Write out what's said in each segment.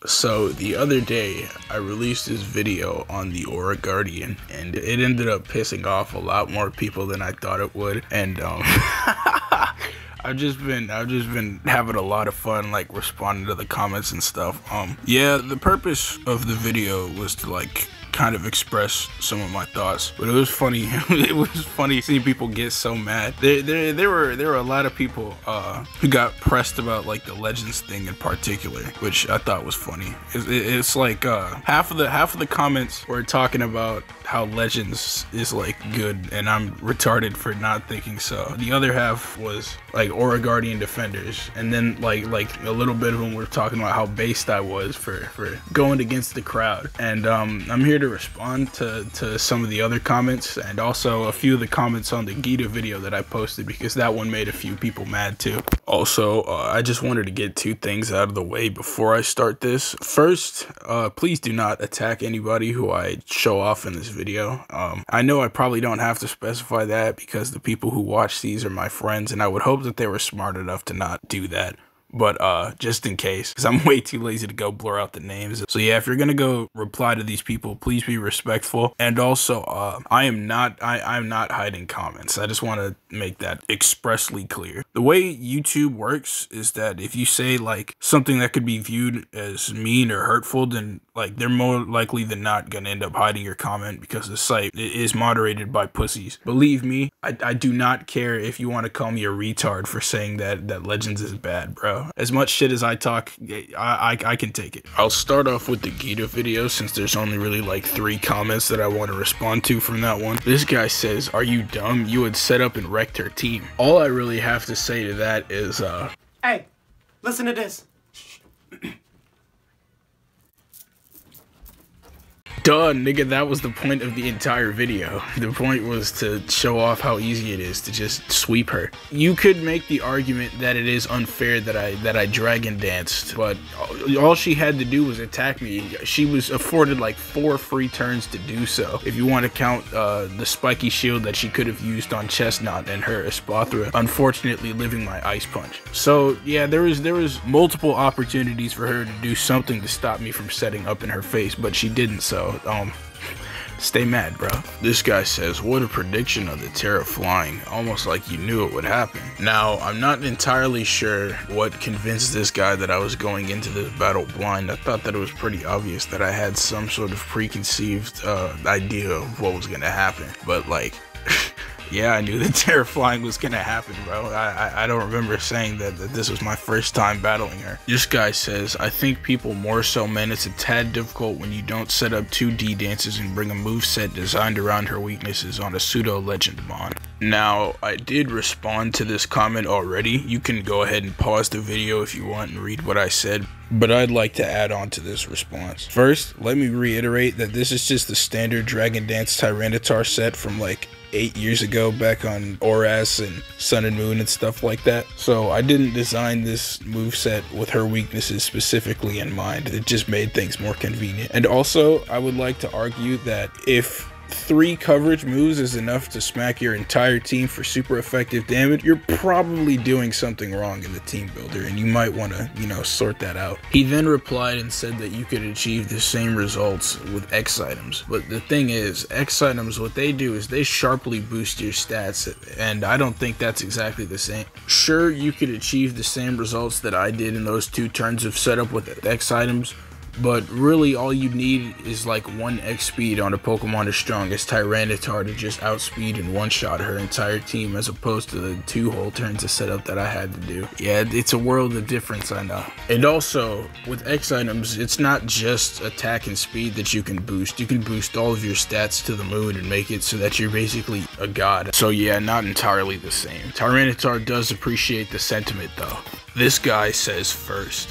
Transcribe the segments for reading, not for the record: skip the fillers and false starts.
So the other day I released this video on the AuraGuardian and it ended up pissing off a lot more people than I thought it would, and I've just been having a lot of fun like responding to the comments and stuff. Yeah, the purpose of the video was to like kind of express some of my thoughts, but it was funny. It was funny seeing people get so mad. There were a lot of people who got pressed about like the Legends thing in particular, which I thought was funny. It's like half of the comments were talking about how Legends is like good and I'm retarded for not thinking so. The other half was like AuraGuardian defenders, and then like a little bit of them were talking about how based I was for going against the crowd. And I'm here to respond to some of the other comments, and also a few of the comments on the Geeta video that I posted, because that one made a few people mad too. Also, I just wanted to get two things out of the way before I start this. First, please do not attack anybody who I show off in this video. I know I probably don't have to specify that because the people who watch these are my friends, and I would hope that they were smart enough to not do that. But just in case, because I'm way too lazy to go blur out the names. So yeah, if you're gonna go reply to these people, please be respectful. And also, I'm not hiding comments. I just want to make that expressly clear. The way YouTube works is that if you say like something that could be viewed as mean or hurtful, then like they're more likely than not gonna end up hiding your comment, because the site is moderated by pussies. Believe me, I do not care if you want to call me a retard for saying that Legends is bad, bro. As much shit as I talk, I can take it. I'll start off with the Geeta video, since there's only really like 3 comments that I want to respond to from that one. This guy says, "Are you dumb? You had set up and wrecked her team." All I really have to say to that is, hey, listen to this. Duh, nigga, that was the point of the entire video. The point was to show off how easy it is to just sweep her. You could make the argument that it is unfair that I dragon danced, but all she had to do was attack me. She was afforded like 4 free turns to do so, if you want to count the spiky shield that she could have used on Chestnut and her Espathra, unfortunately living my ice punch. So yeah, there was multiple opportunities for her to do something to stop me from setting up in her face, but she didn't. So stay mad, bro. This guy says, "What a prediction of the Terra flying, almost like you knew it would happen." Now, I'm not entirely sure what convinced this guy that I was going into this battle blind. I thought that it was pretty obvious that I had some sort of preconceived idea of what was gonna happen, but like yeah, I knew that Terra flying was gonna happen, bro. I don't remember saying that this was my first time battling her. This guy says, "I think people more so meant it's a tad difficult when you don't set up 2 D dances and bring a moveset designed around her weaknesses on a pseudo legend mon." Now, I did respond to this comment already. You can go ahead and pause the video if you want and read what I said, but I'd like to add on to this response. First, let me reiterate that this is just the standard Dragon Dance Tyranitar set from like 8 years ago, back on Auras and Sun and Moon and stuff like that. So I didn't design this moveset with her weaknesses specifically in mind. It just made things more convenient. And also, I would like to argue that if 3 coverage moves is enough to smack your entire team for super effective damage, you're probably doing something wrong in the team builder, and you might want to, you know, sort that out. He then replied and said that you could achieve the same results with X items, but the thing is, X items, what they do is they sharply boost your stats, and I don't think that's exactly the same. Sure, you could achieve the same results that I did in those 2 turns of setup with X items, but really all you need is like 1 X speed on a Pokemon as strong as Tyranitar to just outspeed and one-shot her entire team, as opposed to the 2 whole turns of setup that I had to do. Yeah, it's a world of difference, I know. And also, with X items, it's not just attack and speed that you can boost. You can boost all of your stats to the moon and make it so that you're basically a god. So yeah, not entirely the same. Tyranitar does appreciate the sentiment though. This guy says, "First,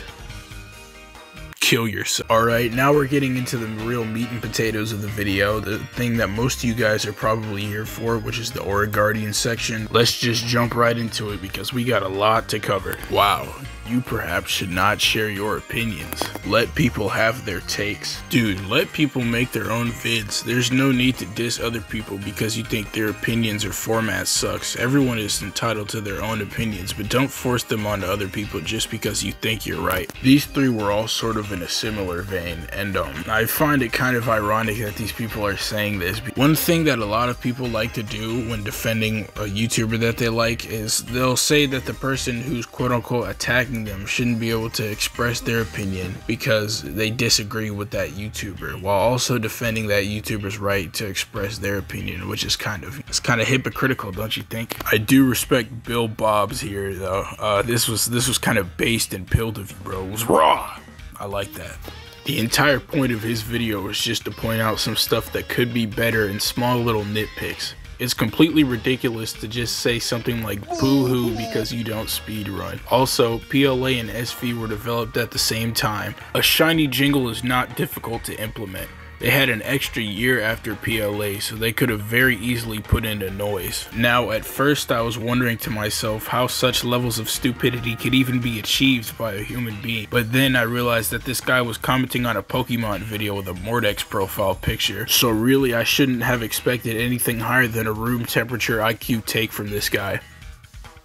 kill yourself." Alright, now we're getting into the real meat and potatoes of the video, the thing that most of you guys are probably here for, which is the AuraGuardian section. Let's just jump right into it because we got a lot to cover. Wow, You perhaps should not share your opinions. Let people have their takes. Dude, let people make their own vids. There's no need to diss other people because you think their opinions or format sucks. Everyone is entitled to their own opinions, but don't force them onto other people just because you think you're right. These three were all sort of in a similar vein, and I find it kind of ironic that these people are saying this. One thing that a lot of people like to do when defending a YouTuber that they like is they'll say that the person who's quote-unquote attacking them shouldn't be able to express their opinion because they disagree with that YouTuber, while also defending that YouTuber's right to express their opinion, which is kind of hypocritical, don't you think? I do respect Bill Bob's here though. This was kind of based and pilled of you, bro. It was raw. I like that. The entire point of his video was just to point out some stuff that could be better in small little nitpicks. It's completely ridiculous to just say something like boo-hoo because you don't speedrun. Also, PLA and SV were developed at the same time. A shiny jingle is not difficult to implement. They had an extra year after PLA, so they could have very easily put in a noise. Now, at first I was wondering to myself how such levels of stupidity could even be achieved by a human being. But then I realized that this guy was commenting on a Pokemon video with a Mordex profile picture. So really, I shouldn't have expected anything higher than a room temperature IQ take from this guy.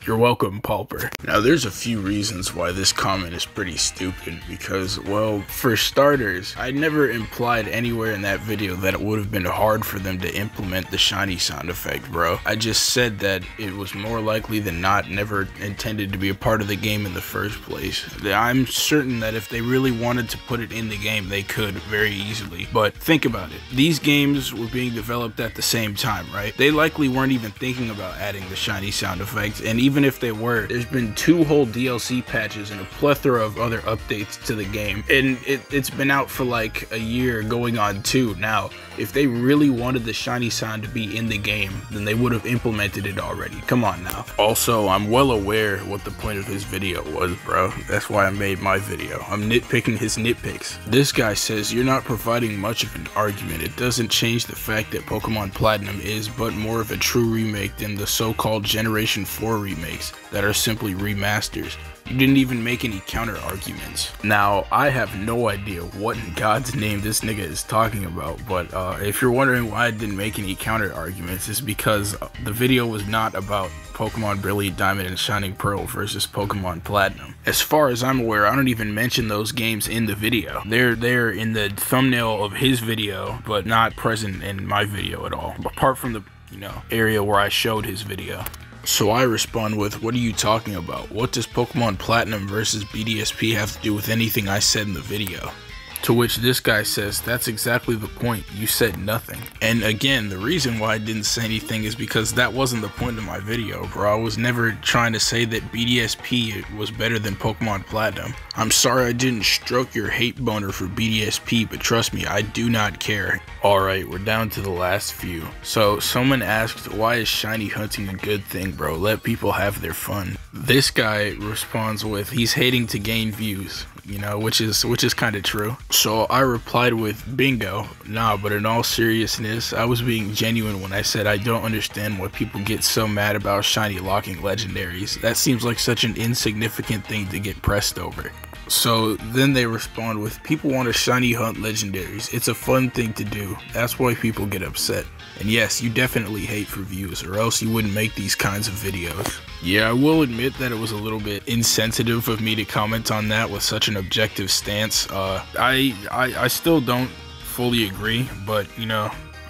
You're welcome, Pauper. Now, there's a few reasons why this comment is pretty stupid because, well, for starters, I never implied anywhere in that video that it would have been hard for them to implement the shiny sound effect, bro. I just said that it was more likely than not never intended to be a part of the game in the first place. I'm certain that if they really wanted to put it in the game, they could very easily. But think about it. These games were being developed at the same time, right? They likely weren't even thinking about adding the shiny sound effects, and even if they were, there's been 2 whole DLC patches and a plethora of other updates to the game, and it's been out for like a year going on 2 now. If they really wanted the shiny sound to be in the game, then they would have implemented it already. Come on now. Also, I'm well aware what the point of his video was, bro. That's why I made my video. I'm nitpicking his nitpicks. This guy says you're not providing much of an argument. It doesn't change the fact that Pokemon Platinum is but more of a true remake than the so-called Generation 4 remakes that are simply remasters. You didn't even make any counter arguments. Now, I have no idea what in God's name this nigga is talking about, but if you're wondering why I didn't make any counter arguments, it's because the video was not about Pokemon Brilliant Diamond and Shining Pearl versus Pokemon Platinum. As far as I'm aware, I don't even mention those games in the video. They're in the thumbnail of his video, but not present in my video at all, apart from the, area where I showed his video. So I respond with, what are you talking about? What does Pokemon Platinum versus BDSP have to do with anything I said in the video? To which this guy says, that's exactly the point, you said nothing. And again, the reason why I didn't say anything is because that wasn't the point of my video, bro. I was never trying to say that BDSP was better than Pokemon Platinum. I'm sorry I didn't stroke your hate boner for BDSP, but trust me, I do not care. Alright, we're down to the last few. So someone asked, why is shiny hunting a good thing, bro? Let people have their fun. This guy responds with, he's hating to gain views. Which is kind of true. So I replied with, bingo. Nah, but in all seriousness, I was being genuine when I said I don't understand why people get so mad about shiny locking legendaries. That seems like such an insignificant thing to get pressed over. So then they respond with, people want to shiny hunt legendaries. It's a fun thing to do. That's why people get upset. And yes, you definitely hate for views, or else you wouldn't make these kinds of videos. Yeah, I will admit that it was a little bit insensitive of me to comment on that with such an objective stance. I still don't fully agree, but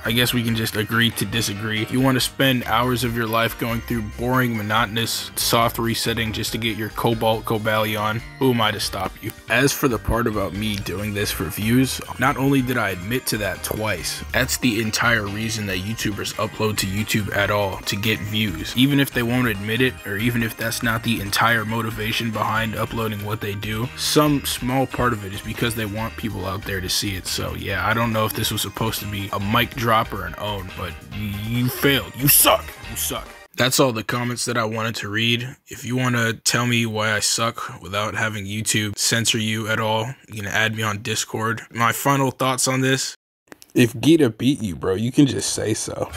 I guess we can just agree to disagree. If you want to spend hours of your life going through boring, monotonous, soft resetting just to get your Cobalt Cobalion, who am I to stop you? As for the part about me doing this for views, not only did I admit to that twice, that's the entire reason that YouTubers upload to YouTube at all, to get views. Even if they won't admit it, or even if that's not the entire motivation behind uploading what they do, some small part of it is because they want people out there to see it. So yeah, I don't know if this was supposed to be a mic drop or an own, but you failed. You suck. You suck. That's all the comments that I wanted to read. If you want to tell me why I suck without having YouTube censor you at all, you can add me on Discord. My final thoughts on this: if Geeta beat you, bro, you can just say so.